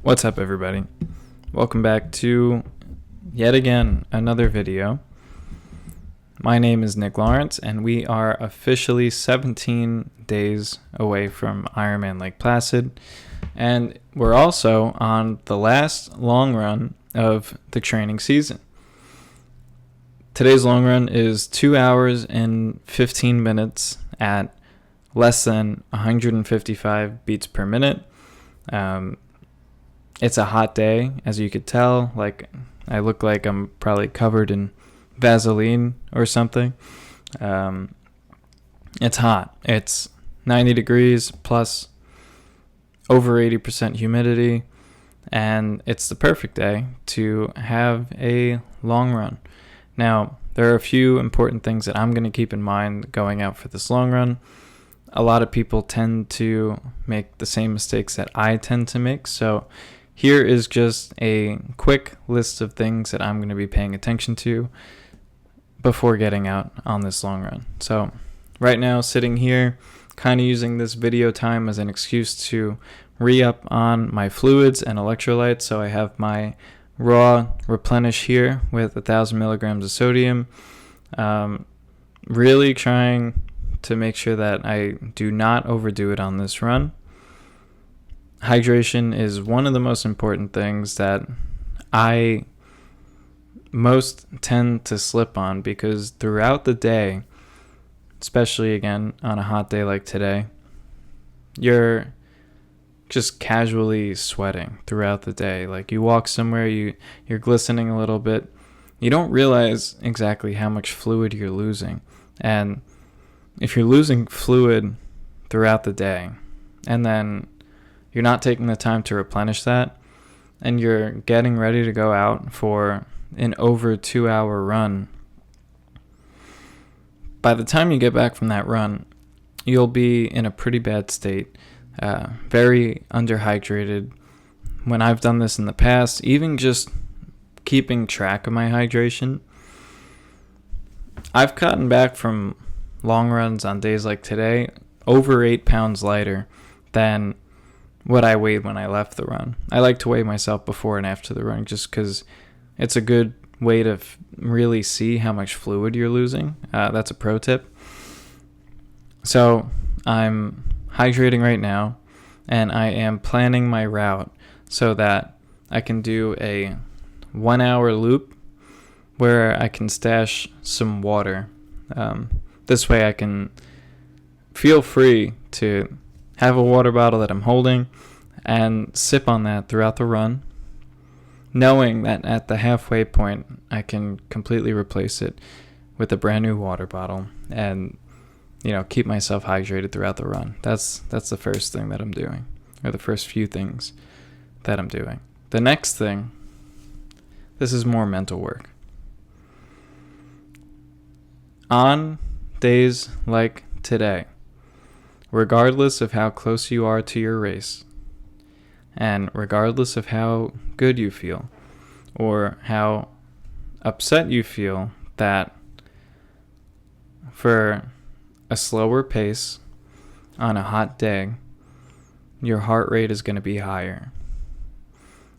What's up, everybody? Welcome back to yet again another video. My name is Nick Lawrence, and we are officially 17 days away from Ironman Lake Placid, and we're also on the last long run of the training season. Today's long run is 2 hours and 15 minutes at less than 155 beats per minute. It's a hot day, as you could tell. Like, I look like I'm probably covered in Vaseline or something. It's hot. It's 90 degrees plus over 80% humidity, and it's the perfect day to have a long run. Now, there are a few important things that I'm going to keep in mind going out for this long run. A lot of people tend to make the same mistakes that I tend to make, so here is just a quick list of things that I'm going to be paying attention to before getting out on this long run. So right now, sitting here, kind of using this video time as an excuse to re-up on my fluids and electrolytes. So I have my raw replenish here with 1,000 milligrams of sodium. Really trying to make sure that I do not overdo it on this run. Hydration is one of the most important things that I most tend to slip on, because throughout the day, especially again on a hot day like today, you're just casually sweating throughout the day. Like, you walk somewhere, you're glistening a little bit. You don't realize exactly how much fluid you're losing. And if you're losing fluid throughout the day, and then you're not taking the time to replenish that, and you're getting ready to go out for an over 2 hour run, by the time you get back from that run, you'll be in a pretty bad state, very underhydrated. When I've done this in the past, even just keeping track of my hydration, I've gotten back from long runs on days like today over 8 pounds lighter than what I weighed when I left the run. I like to weigh myself before and after the run, just because it's a good way to really see how much fluid you're losing. That's a pro tip. So I'm hydrating right now, and I am planning my route so that I can do a 1 hour loop where I can stash some water. This way I can feel free to have a water bottle that I'm holding and sip on that throughout the run, knowing that at the halfway point I can completely replace it with a brand new water bottle and, keep myself hydrated throughout the run. That's the first thing that I'm doing, or the first few things that I'm doing. The next thing, this is more mental work. On days like today, regardless of how close you are to your race, and regardless of how good you feel, or how upset you feel that for a slower pace on a hot day, your heart rate is going to be higher.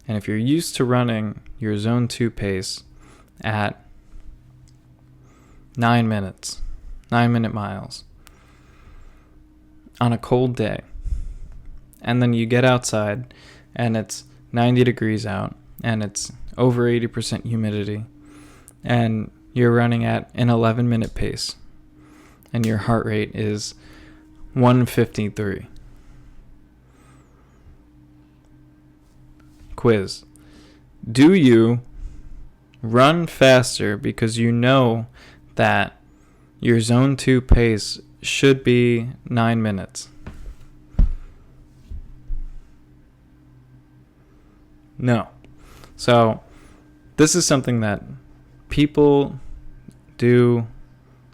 And if you're used to running your zone 2 pace at 9 minutes, 9-minute miles, on a cold day, and then you get outside and it's 90 degrees out and it's over 80% humidity, and you're running at an 11-minute pace and your heart rate is 153. Quiz: do you run faster because you know that your zone 2 pace should be 9 minutes? No. So this is something that people do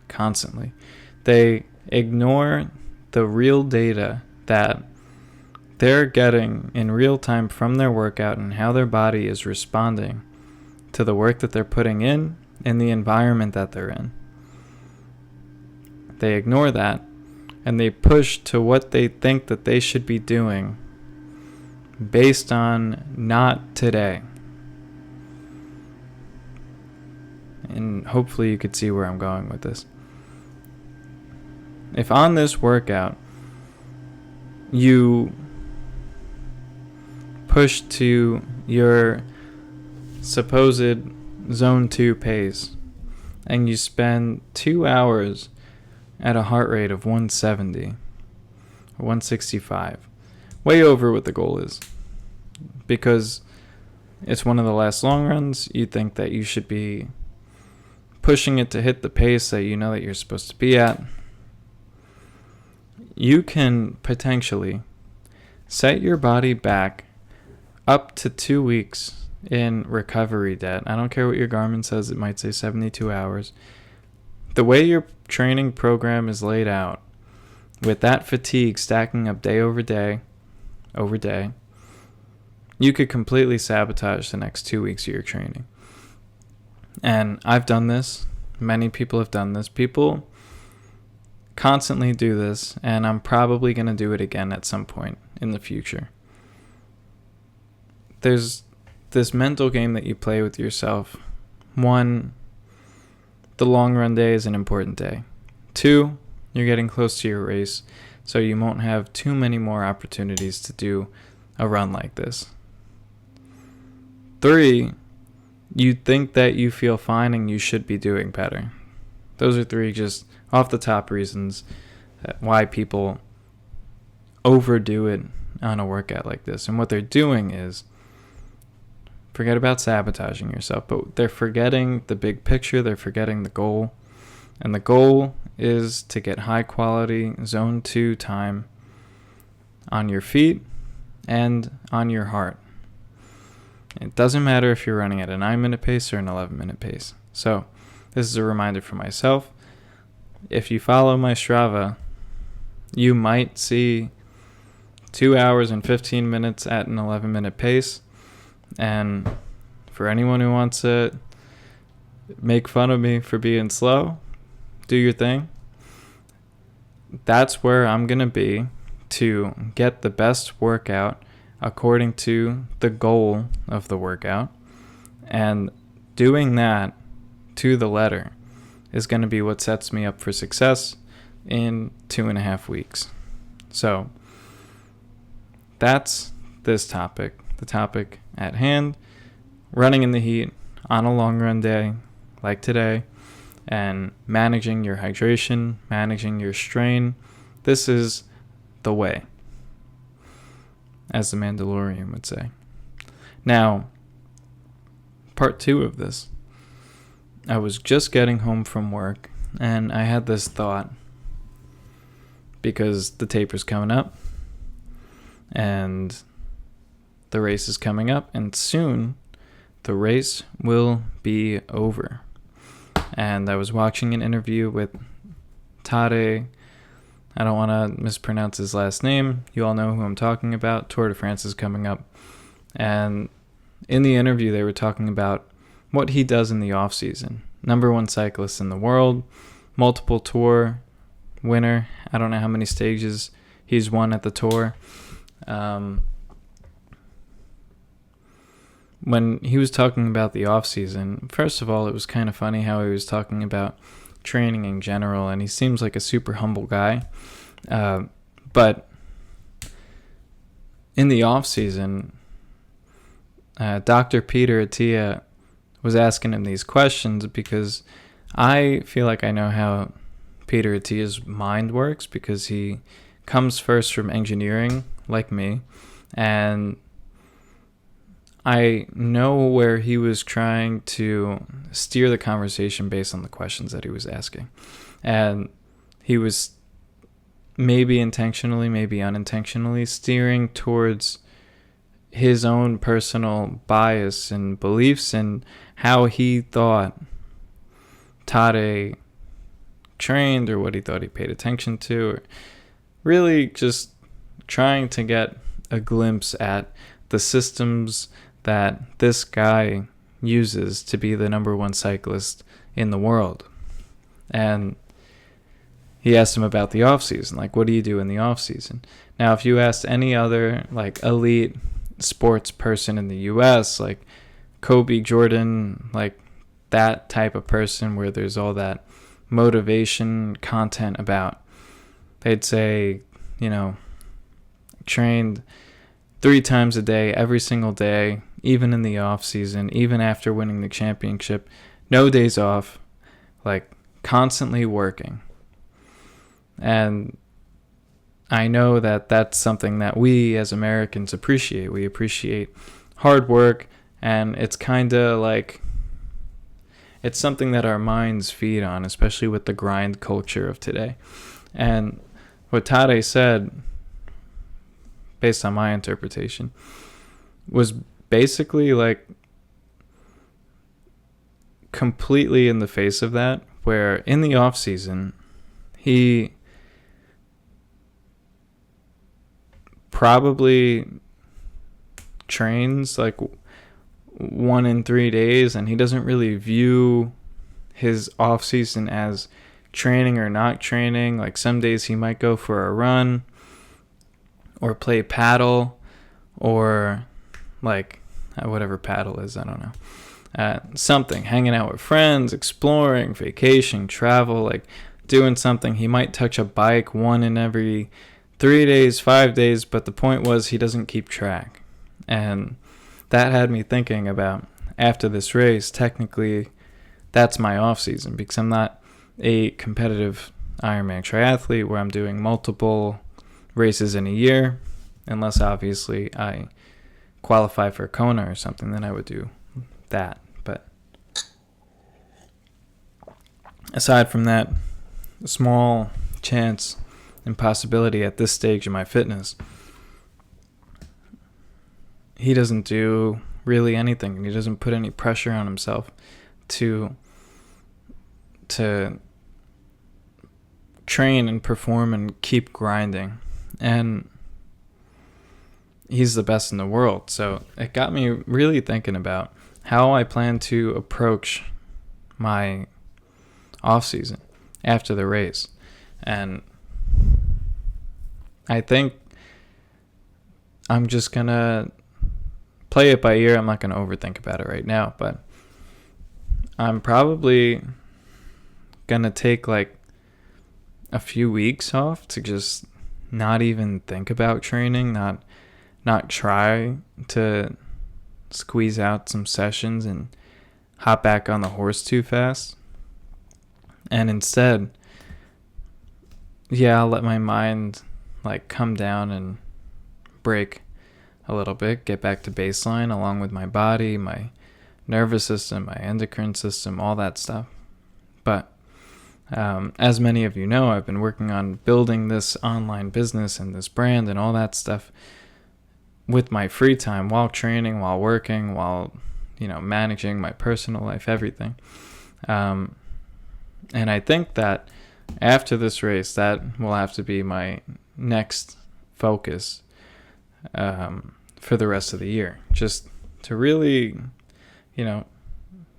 constantly. They ignore the real data that they're getting in real time from their workout and how their body is responding to the work that they're putting in and the environment that they're in. They ignore that, and they push to what they think that they should be doing based on not today. And hopefully you could see where I'm going with this. If on this workout you push to your supposed zone 2 pace and you spend 2 hours at a heart rate of 170 or 165, way over what the goal is, because it's one of the last long runs, you think that you should be pushing it to hit the pace that you know that you're supposed to be at, you can potentially set your body back up to 2 weeks in recovery debt. I don't care what your Garmin says, it might say 72 hours. The way your training program is laid out, with that fatigue stacking up day over day, you could completely sabotage the next 2 weeks of your training. And I've done this. Many people have done this. People constantly do this, and I'm probably going to do it again at some point in the future. There's this mental game that you play with yourself. 1, the long run day is an important day. 2, you're getting close to your race, so you won't have too many more opportunities to do a run like this. 3, you think that you feel fine and you should be doing better. Those are 3 just off the top reasons why people overdo it on a workout like this. And what they're doing is, forget about sabotaging yourself, but they're forgetting the big picture, they're forgetting the goal. And the goal is to get high quality zone 2 time on your feet and on your heart. It doesn't matter if you're running at a 9-minute pace or an 11-minute pace. So this is a reminder for myself. If you follow my Strava, you might see 2 hours and 15 minutes at an 11-minute pace. And for anyone who wants to make fun of me for being slow, do your thing. That's where I'm going to be to get the best workout according to the goal of the workout. And doing that to the letter is going to be what sets me up for success in 2.5 weeks. So that's this topic, the topic at hand, running in the heat on a long run day like today, and managing your hydration, managing your strain. This is the way, as the Mandalorian would say. Now, part 2 of this. I was just getting home from work, and I had this thought, because the taper's coming up, and the race is coming up, and soon the race will be over. And I was watching an interview with Tade. I don't want to mispronounce his last name. You all know who I'm talking about. Tour de France is coming up. And in the interview, they were talking about what he does in the off season. Number 1 cyclist in the world, multiple tour winner. I don't know how many stages he's won at the tour. When he was talking about the off season, first of all, it was kind of funny how he was talking about training in general, and he seems like a super humble guy. But in the off season, Dr. Peter Attia was asking him these questions, because I feel like I know how Peter Attia's mind works, because he comes first from engineering like me, and I know where he was trying to steer the conversation based on the questions that he was asking. And he was maybe intentionally, maybe unintentionally steering towards his own personal bias and beliefs and how he thought Tade trained, or what he thought he paid attention to, or really just trying to get a glimpse at the systems that this guy uses to be the number 1 cyclist in the world. And he asked him about the off season, like, what do you do in the off season? Now, if you asked any other like elite sports person in the US, like Kobe, Jordan, like that type of person where there's all that motivation content about. They'd say, trained 3 times a day, every single day, even in the off season, even after winning the championship, no days off, like constantly working. And I know that that's something that we as Americans appreciate. We appreciate hard work, and it's kind of like, it's something that our minds feed on, especially with the grind culture of today. And what Tade said, based on my interpretation, was basically like completely in the face of that, where in the off season, he probably trains like 1 in 3 days, and he doesn't really view his off season as training or not training. Like some days he might go for a run or play paddle, or like whatever paddle is, I don't know, something, hanging out with friends, exploring, vacation, travel, like doing something. He might touch a bike 1 in every 3 days, 5 days, but the point was he doesn't keep track. And that had me thinking about, after this race, technically that's my off season, because I'm not a competitive Ironman triathlete where I'm doing multiple races in a year, unless obviously I qualify for Kona or something, then I would do that. But aside from that, a small chance and possibility at this stage of my fitness, he doesn't do really anything, and he doesn't put any pressure on himself to train and perform and keep grinding. And he's the best in the world. So it got me really thinking about how I plan to approach my off season after the race. And I think I'm just gonna play it by ear. I'm not gonna overthink about it right now, but I'm probably gonna take like a few weeks off to just not even think about training, not try to squeeze out some sessions and hop back on the horse too fast. And instead, I'll let my mind like come down and break a little bit, get back to baseline along with my body, my nervous system, my endocrine system, all that stuff. But as many of you know, I've been working on building this online business and this brand and all that stuff with my free time, while training, while working, while managing my personal life, everything. And I think that after this race, that will have to be my next focus for the rest of the year. Just to really,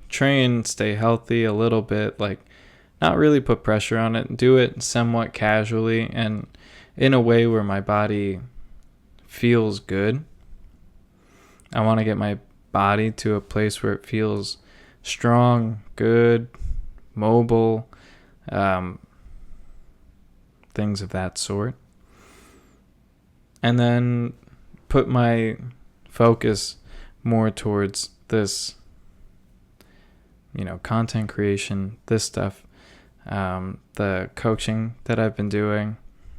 train, stay healthy a little bit, like not really put pressure on it, do it somewhat casually and in a way where my body feels good. I want to get my body to a place where it feels strong, good, mobile, things of that sort. And then put my focus more towards this, content creation, this stuff, the coaching that I've been doing.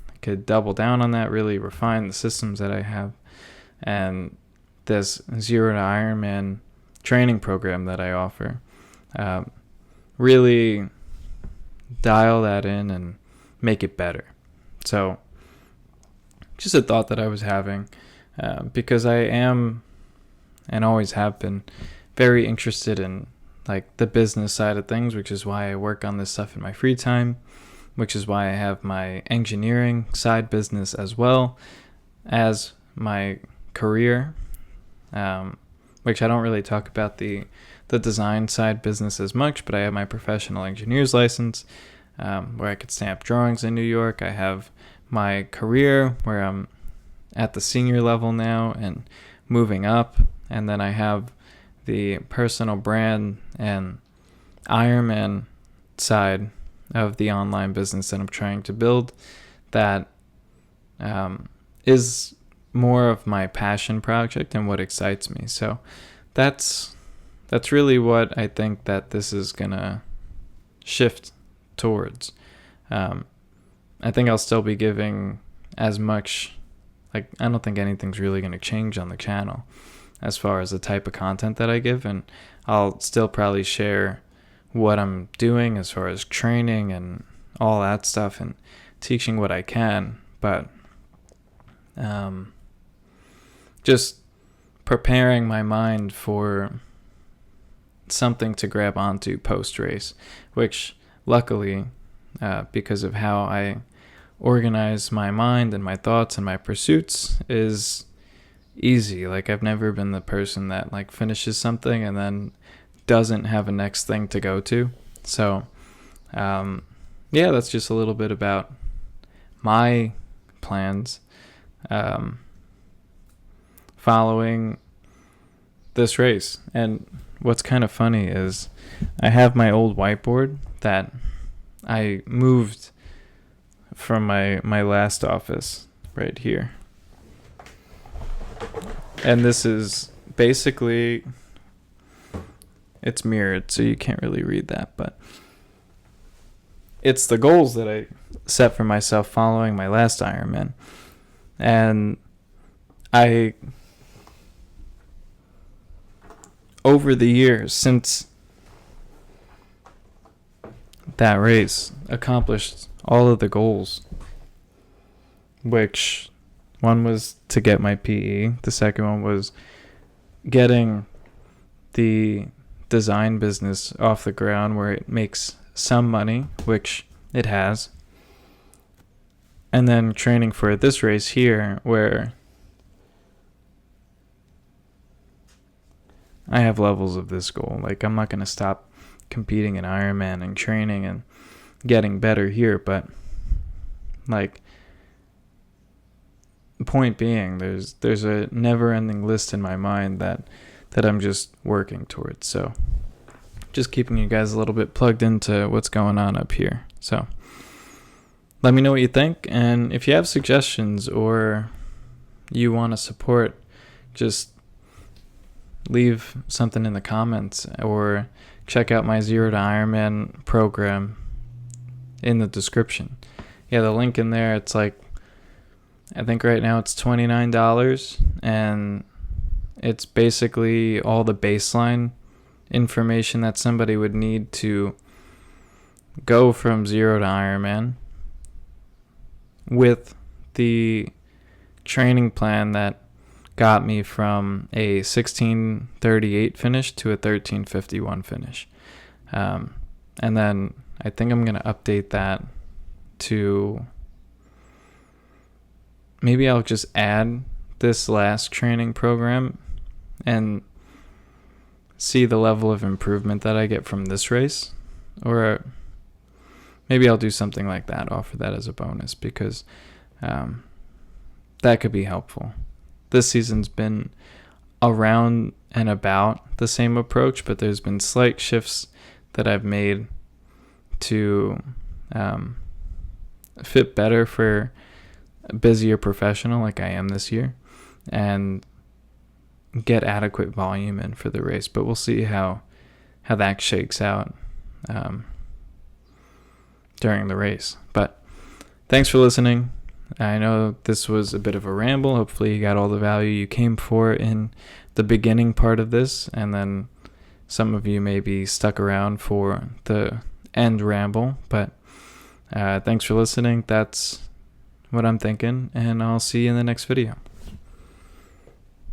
I could double down on that, really refine the systems that I have, and this 0 to Ironman training program that I offer. Really dial that in and make it better. So just a thought that I was having, because I am and always have been very interested in like the business side of things, which is why I work on this stuff in my free time, which is why I have my engineering side business as well as my career, which I don't really talk about the design side business as much, but I have my professional engineer's license, where I could stamp drawings in New York. I have my career where I'm at the senior level now and moving up, and then I have the personal brand and Ironman side of the online business that I'm trying to build that is more of my passion project and what excites me. So that's really what I think that this is gonna shift towards. I think I'll still be giving as much, I don't think anything's really gonna change on the channel as far as the type of content that I give, and I'll still probably share what I'm doing as far as training and all that stuff and teaching what I can, but just preparing my mind for something to grab onto post-race, which luckily, because of how I organize my mind and my thoughts and my pursuits, is easy. I've never been the person that finishes something and then doesn't have a next thing to go to. So that's just a little bit about my plans following this race. And what's kind of funny is I have my old whiteboard that I moved from my last office right here. And this is basically, it's mirrored, so you can't really read that, but it's the goals that I set for myself following my last Ironman. And over the years since that race, accomplished all of the goals, which one was to get my PE. The second one was getting the design business off the ground where it makes some money, which it has. And then training for this race here where I have levels of this goal. I'm not going to stop competing in Ironman and training and getting better here, but the point being, there's a never-ending list in my mind that I'm just working towards. So just keeping you guys a little bit plugged into what's going on up here. So let me know what you think, and if you have suggestions or you want to support, just leave something in the comments or check out my Zero to Ironman program in the description. Yeah, the link in there, it's I think right now it's $29, and it's basically all the baseline information that somebody would need to go from zero to Ironman, with the training plan that got me from a 16:38 finish to a 13:51 finish. And then I think I'm going to update that to, maybe I'll just add this last training program and see the level of improvement that I get from this race. Or maybe I'll do something like that, offer that as a bonus, because that could be helpful. This season's been around and about the same approach, but there's been slight shifts that I've made to fit better for a busier professional like I am this year, and get adequate volume in for the race. But we'll see how that shakes out during the race. But thanks for listening. I know this was a bit of a ramble. Hopefully you got all the value you came for in the beginning part of this, and then some of you may be stuck around for the end ramble. But thanks for listening. That's what I'm thinking, and I'll see you in the next video.